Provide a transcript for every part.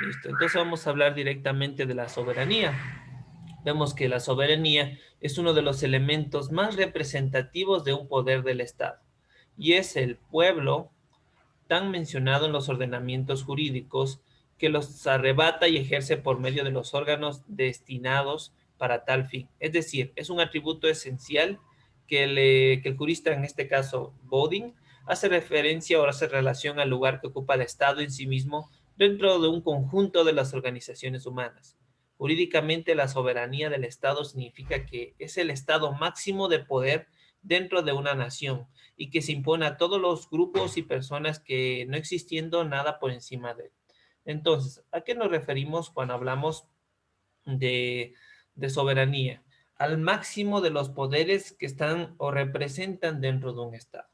Listo. Entonces vamos a hablar directamente de la soberanía. Vemos que la soberanía es uno de los elementos más representativos de un poder del Estado y es el pueblo tan mencionado en los ordenamientos jurídicos que los arrebata y ejerce por medio de los órganos destinados para tal fin. Es decir, es un atributo esencial que el jurista, en este caso Bodin, hace referencia o hace relación al lugar que ocupa el Estado en sí mismo dentro de un conjunto de las organizaciones humanas. Jurídicamente, la soberanía del Estado significa que es el estado máximo de poder dentro de una nación y que se impone a todos los grupos y personas que no existiendo nada por encima de él. Entonces, ¿a qué nos referimos cuando hablamos de, de soberanía? Al máximo de los poderes que están o representan dentro de un Estado.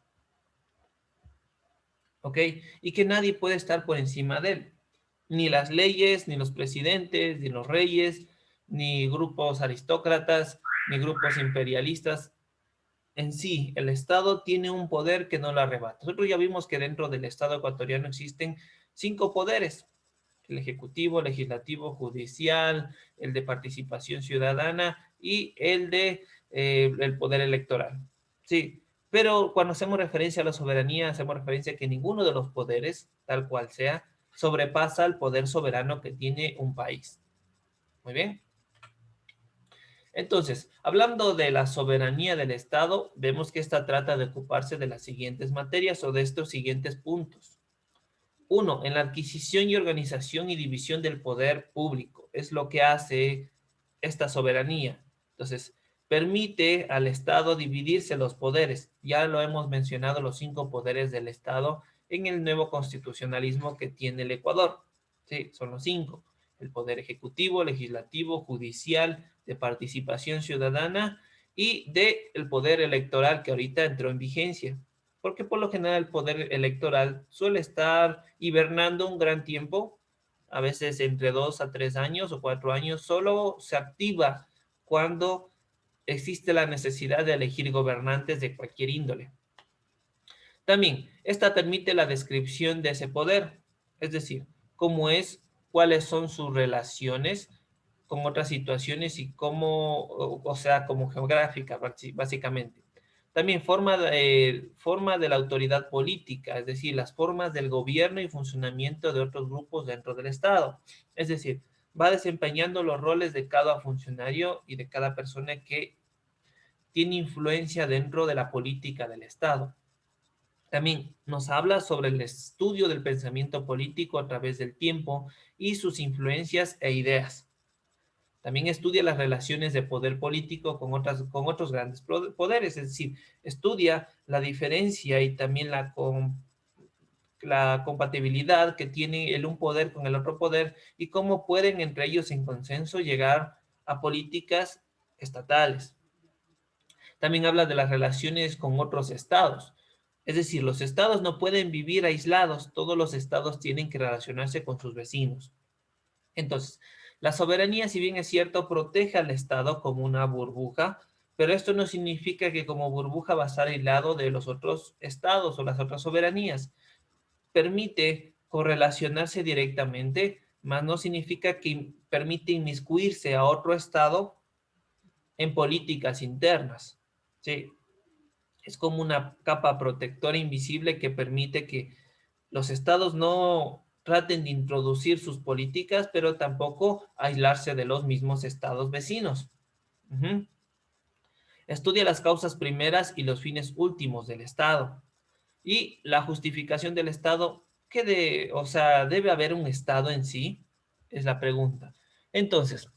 ¿Ok? Y que nadie puede estar por encima de él. Ni las leyes, ni los presidentes, ni los reyes, ni grupos aristócratas, ni grupos imperialistas. En sí, el Estado tiene un poder que no lo arrebata. Nosotros ya vimos que dentro del Estado ecuatoriano existen 5 poderes: el ejecutivo, legislativo, judicial, el de participación ciudadana y el de el poder electoral. Sí, pero cuando hacemos referencia a la soberanía, hacemos referencia a que ninguno de los poderes, tal cual sea, sobrepasa el poder soberano que tiene un país. Muy bien. Entonces, hablando de la soberanía del Estado, vemos que esta trata de ocuparse de las siguientes materias o de estos siguientes puntos. Uno, en la adquisición y organización y división del poder público. Es lo que hace esta soberanía. Entonces, permite al Estado dividirse los poderes. Ya lo hemos mencionado, los 5 poderes del Estado en el nuevo constitucionalismo que tiene el Ecuador. Sí, son los 5: el poder ejecutivo, legislativo, judicial, de participación ciudadana y de el poder electoral que ahorita entró en vigencia, porque por lo general el poder electoral suele estar hibernando un gran tiempo, a veces entre 2 a 3 años o 4 años. Solo se activa cuando existe la necesidad de elegir gobernantes de cualquier índole. También, esta permite la descripción de ese poder, es decir, cómo es, cuáles son sus relaciones con otras situaciones y cómo, o sea, como geográfica, básicamente. También forma de la autoridad política, es decir, las formas del gobierno y funcionamiento de otros grupos dentro del Estado. Es decir, va desempeñando los roles de cada funcionario y de cada persona que tiene influencia dentro de la política del Estado. También nos habla sobre el estudio del pensamiento político a través del tiempo y sus influencias e ideas. También estudia las relaciones de poder político con otros grandes poderes, es decir, estudia la diferencia y también la compatibilidad que tiene un poder con el otro poder y cómo pueden entre ellos en consenso llegar a políticas estatales. También habla de las relaciones con otros estados. Es decir, los estados no pueden vivir aislados, todos los estados tienen que relacionarse con sus vecinos. Entonces, la soberanía, si bien es cierto, protege al estado como una burbuja, pero esto no significa que como burbuja va a estar aislado de los otros estados o las otras soberanías. Permite correlacionarse directamente, mas no significa que permite inmiscuirse a otro estado en políticas internas. Sí, es como una capa protectora invisible que permite que los estados no traten de introducir sus políticas, pero tampoco aislarse de los mismos estados vecinos. Ujú. Estudia las causas primeras y los fines últimos del Estado. Y la justificación del Estado, o sea, ¿debe haber un Estado en sí? Es la pregunta. Entonces,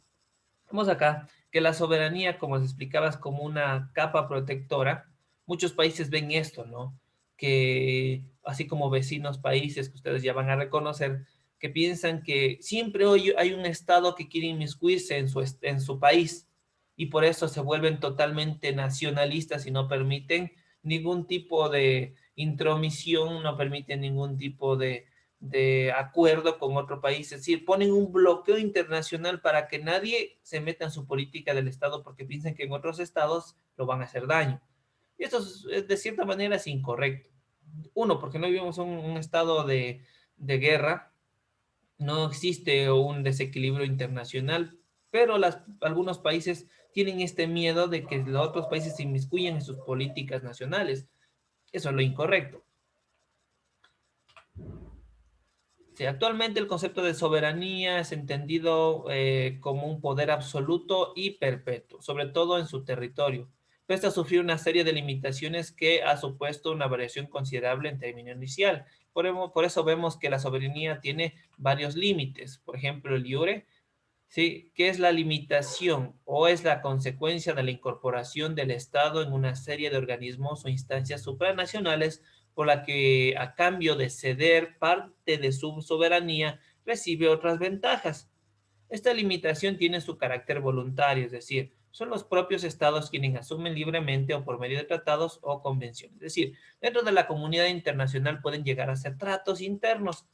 vemos acá que la soberanía, como les explicaba, es como una capa protectora. Muchos países ven esto, ¿no? Que así como vecinos países que ustedes ya van a reconocer, que piensan que siempre hoy hay un Estado que quiere inmiscuirse en su país y por eso se vuelven totalmente nacionalistas y no permiten ningún tipo de intromisión, no permiten ningún tipo de acuerdo con otro país, es decir, ponen un bloqueo internacional para que nadie se meta en su política del Estado porque piensan que en otros estados lo van a hacer daño. Y esto de cierta manera es incorrecto. Uno, porque no vivimos en un estado de guerra, no existe un desequilibrio internacional, pero algunos países tienen este miedo de que los otros países se inmiscuyan en sus políticas nacionales. Eso es lo incorrecto. Sí, actualmente el concepto de soberanía es entendido como un poder absoluto y perpetuo, sobre todo en su territorio. Pese a sufrir una serie de limitaciones que ha supuesto una variación considerable en término inicial. Por eso vemos que la soberanía tiene varios límites. Por ejemplo, el iure, ¿sí? ¿Qué es la limitación o es la consecuencia de la incorporación del Estado en una serie de organismos o instancias supranacionales por la que a cambio de ceder parte de su soberanía recibe otras ventajas? Esta limitación tiene su carácter voluntario, es decir, son los propios estados quienes asumen libremente o por medio de tratados o convenciones. Es decir, dentro de la comunidad internacional pueden llegar a hacer tratos internos,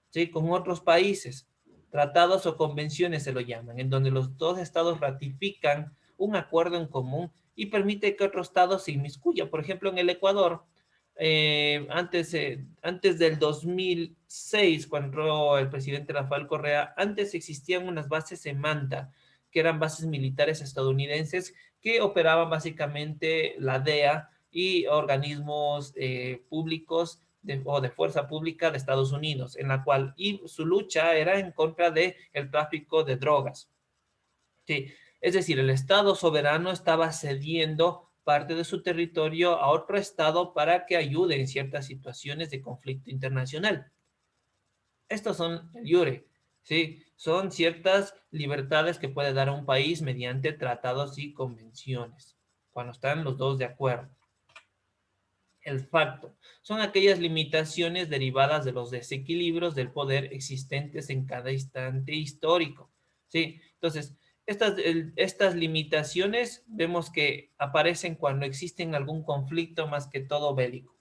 ¿sí? Con otros países. Tratados o convenciones se lo llaman, en donde los dos estados ratifican un acuerdo en común y permite que otro estado se inmiscuya. Por ejemplo, en el Ecuador, antes del 2006, cuando entró el presidente Rafael Correa, antes existían unas bases en Manta, que eran bases militares estadounidenses que operaban básicamente la DEA y organismos públicos o de fuerza pública de Estados Unidos, en la cual y su lucha era en contra del tráfico de drogas. Sí, es decir, el Estado soberano estaba cediendo parte de su territorio a otro Estado para que ayude en ciertas situaciones de conflicto internacional. Estos son el iure, ¿sí? Son ciertas libertades que puede dar a un país mediante tratados y convenciones, cuando están los dos de acuerdo. El facto son aquellas limitaciones derivadas de los desequilibrios del poder existentes en cada instante histórico. ¿Sí? Entonces, estas limitaciones vemos que aparecen cuando existen algún conflicto más que todo bélico.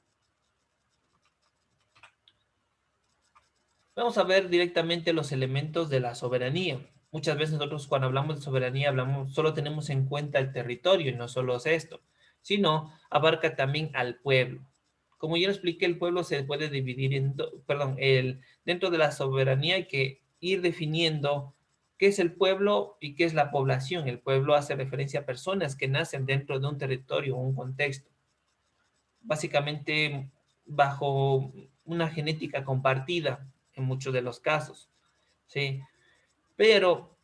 Vamos a ver directamente los elementos de la soberanía. Muchas veces nosotros cuando hablamos de soberanía solo tenemos en cuenta el territorio y no solo es esto, sino abarca también al pueblo. Como ya lo expliqué, el pueblo se puede dividir dentro de la soberanía hay que ir definiendo qué es el pueblo y qué es la población. El pueblo hace referencia a personas que nacen dentro de un territorio o un contexto, básicamente bajo una genética compartida en muchos de los casos, ¿sí? Pero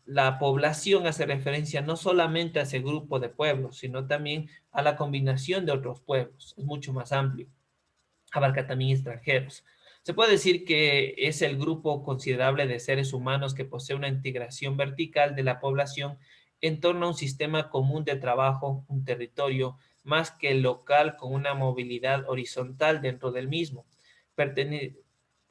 la población hace referencia no solamente a ese grupo de pueblos, sino también a la combinación de otros pueblos. Es mucho más amplio. Abarca también extranjeros. Se puede decir que es el grupo considerable de seres humanos que posee una integración vertical de la población en torno a un sistema común de trabajo, un territorio, más que el local con una movilidad horizontal dentro del mismo. Pertene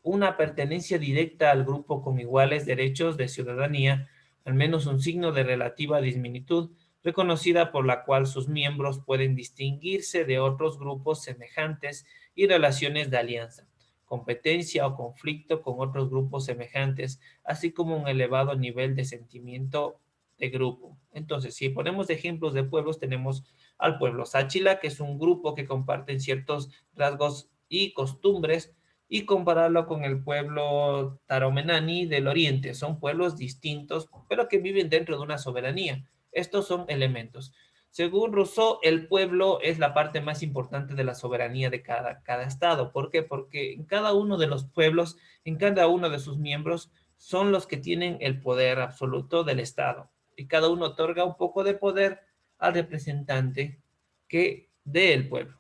una pertenencia directa al grupo con iguales derechos de ciudadanía, al menos un signo de relativa disminitud, reconocida por la cual sus miembros pueden distinguirse de otros grupos semejantes y relaciones de alianza, competencia o conflicto con otros grupos semejantes, así como un elevado nivel de sentimiento de grupo. Entonces, si ponemos ejemplos de pueblos, tenemos al pueblo Sáchila, que es un grupo que comparten ciertos rasgos y costumbres, y compararlo con el pueblo Taromenani del Oriente. Son pueblos distintos, pero que viven dentro de una soberanía. Estos son elementos. Según Rousseau, el pueblo es la parte más importante de la soberanía de cada estado. ¿Por qué? Porque en cada uno de los pueblos, en cada uno de sus miembros, son los que tienen el poder absoluto del estado. Y cada uno otorga un poco de poder al representante que dé el pueblo.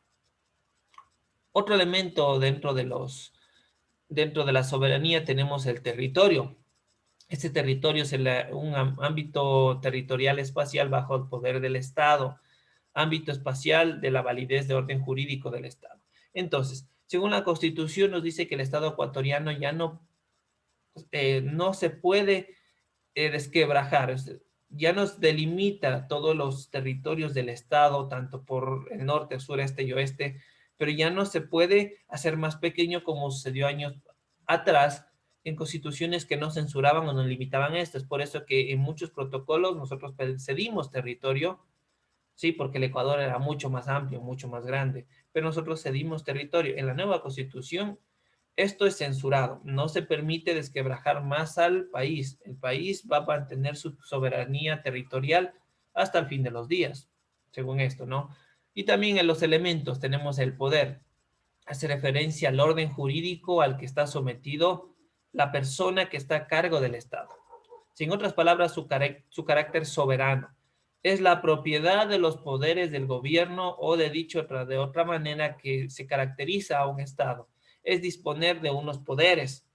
Otro elemento dentro de la soberanía tenemos el territorio. Este territorio es un ámbito territorial espacial bajo el poder del Estado, ámbito espacial de la validez de orden jurídico del Estado. Entonces, según la Constitución nos dice que el Estado ecuatoriano ya no se puede desquebrajar, ya nos delimita todos los territorios del Estado, tanto por el norte, sur, este y oeste, pero ya no se puede hacer más pequeño como sucedió años atrás en constituciones que no censuraban o no limitaban esto. Es por eso que en muchos protocolos nosotros cedimos territorio, sí, porque el Ecuador era mucho más amplio, mucho más grande, pero nosotros cedimos territorio. En la nueva constitución esto es censurado. No se permite desquebrajar más al país. El país va a mantener su soberanía territorial hasta el fin de los días, según esto, ¿no? Y también en los elementos tenemos el poder. Hace referencia al orden jurídico al que está sometido la persona que está a cargo del Estado. En otras palabras, su carácter soberano. Es la propiedad de los poderes del gobierno o de otra manera que se caracteriza a un Estado. Es disponer de unos poderes,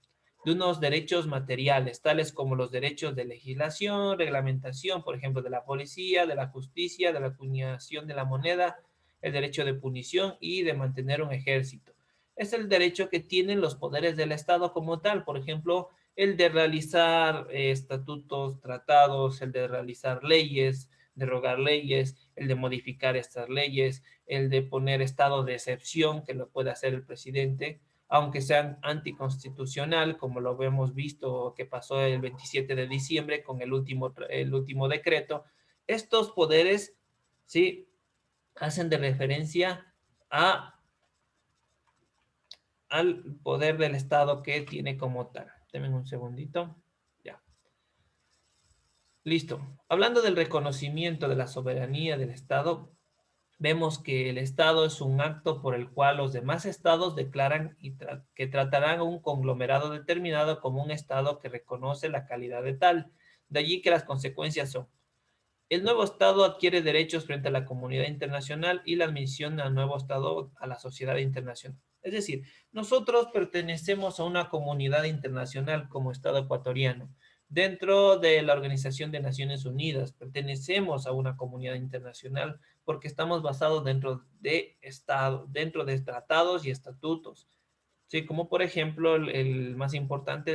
de unos derechos materiales, tales como los derechos de legislación, reglamentación, por ejemplo, de la policía, de la justicia, de la acuñación de la moneda, el derecho de punición y de mantener un ejército. Es el derecho que tienen los poderes del Estado como tal, por ejemplo, el de realizar estatutos, tratados, el de realizar leyes, derogar leyes, el de modificar estas leyes, el de poner estado de excepción, que lo puede hacer el presidente, aunque sean anticonstitucional, como lo hemos visto que pasó el 27 de diciembre con el último decreto. Estos poderes, sí, hacen de referencia a, al poder del Estado que tiene como tal. Denme un segundito. Ya. Listo. Hablando del reconocimiento de la soberanía del Estado, vemos que el Estado es un acto por el cual los demás estados declaran que tratarán a un conglomerado determinado como un Estado que reconoce la calidad de tal. De allí que las consecuencias son: el nuevo Estado adquiere derechos frente a la comunidad internacional y la admisión al nuevo Estado a la sociedad internacional. Es decir, nosotros pertenecemos a una comunidad internacional como Estado ecuatoriano. Dentro de la Organización de Naciones Unidas, pertenecemos a una comunidad internacional porque estamos basados dentro de Estado, dentro de tratados y estatutos. Sí, como por ejemplo el más importante,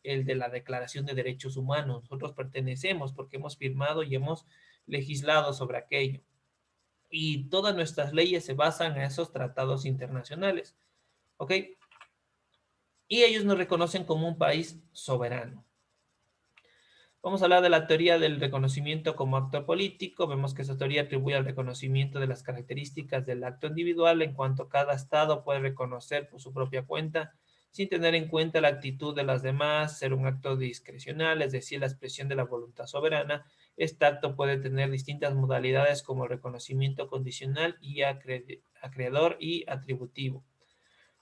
el de la Declaración de Derechos Humanos. Nosotros pertenecemos porque hemos firmado y hemos legislado sobre aquello. Y todas nuestras leyes se basan en esos tratados internacionales. ¿Ok? Y ellos nos reconocen como un país soberano. Vamos a hablar de la teoría del reconocimiento como acto político. Vemos que esa teoría atribuye al reconocimiento de las características del acto individual en cuanto cada Estado puede reconocer por su propia cuenta sin tener en cuenta la actitud de las demás, ser un acto discrecional, es decir, la expresión de la voluntad soberana. Este acto puede tener distintas modalidades como el reconocimiento condicional y acreedor y atributivo.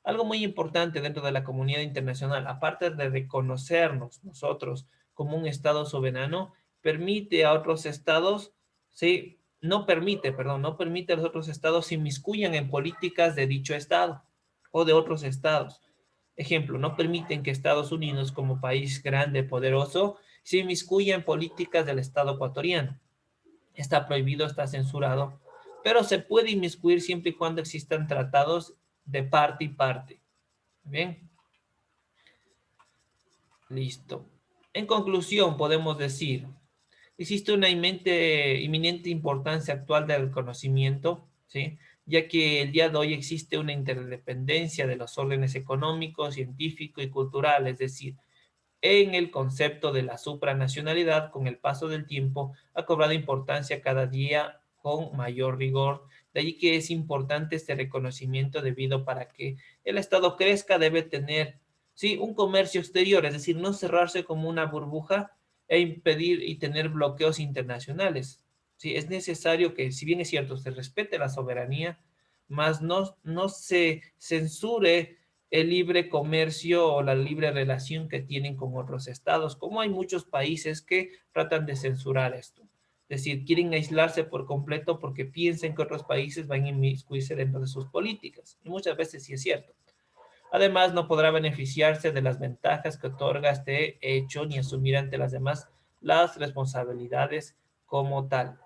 Algo muy importante dentro de la comunidad internacional, aparte de reconocernos nosotros como un Estado soberano, permite a otros estados, sí, no permite a los otros estados se inmiscuyan en políticas de dicho Estado o de otros estados. Ejemplo, no permiten que Estados Unidos, como país grande, poderoso, se inmiscuya en políticas del Estado ecuatoriano. Está prohibido, está censurado, pero se puede inmiscuir siempre y cuando existan tratados de parte y parte. Bien, listo. En conclusión, podemos decir, existe una inminente importancia actual del conocimiento, ¿sí? Ya que el día de hoy existe una interdependencia de los órdenes económico, científico y cultural, es decir, en el concepto de la supranacionalidad, con el paso del tiempo, ha cobrado importancia cada día con mayor rigor. De allí que es importante este reconocimiento debido para que el Estado crezca, debe tener, sí, un comercio exterior, es decir, no cerrarse como una burbuja e impedir y tener bloqueos internacionales. Sí, es necesario que, si bien es cierto, se respete la soberanía, más no se censure el libre comercio o la libre relación que tienen con otros estados, como hay muchos países que tratan de censurar esto. Es decir, quieren aislarse por completo porque piensan que otros países van a inmiscuirse dentro de sus políticas. Y muchas veces sí es cierto. Además, no podrá beneficiarse de las ventajas que otorga este hecho ni asumir ante las demás las responsabilidades como tal.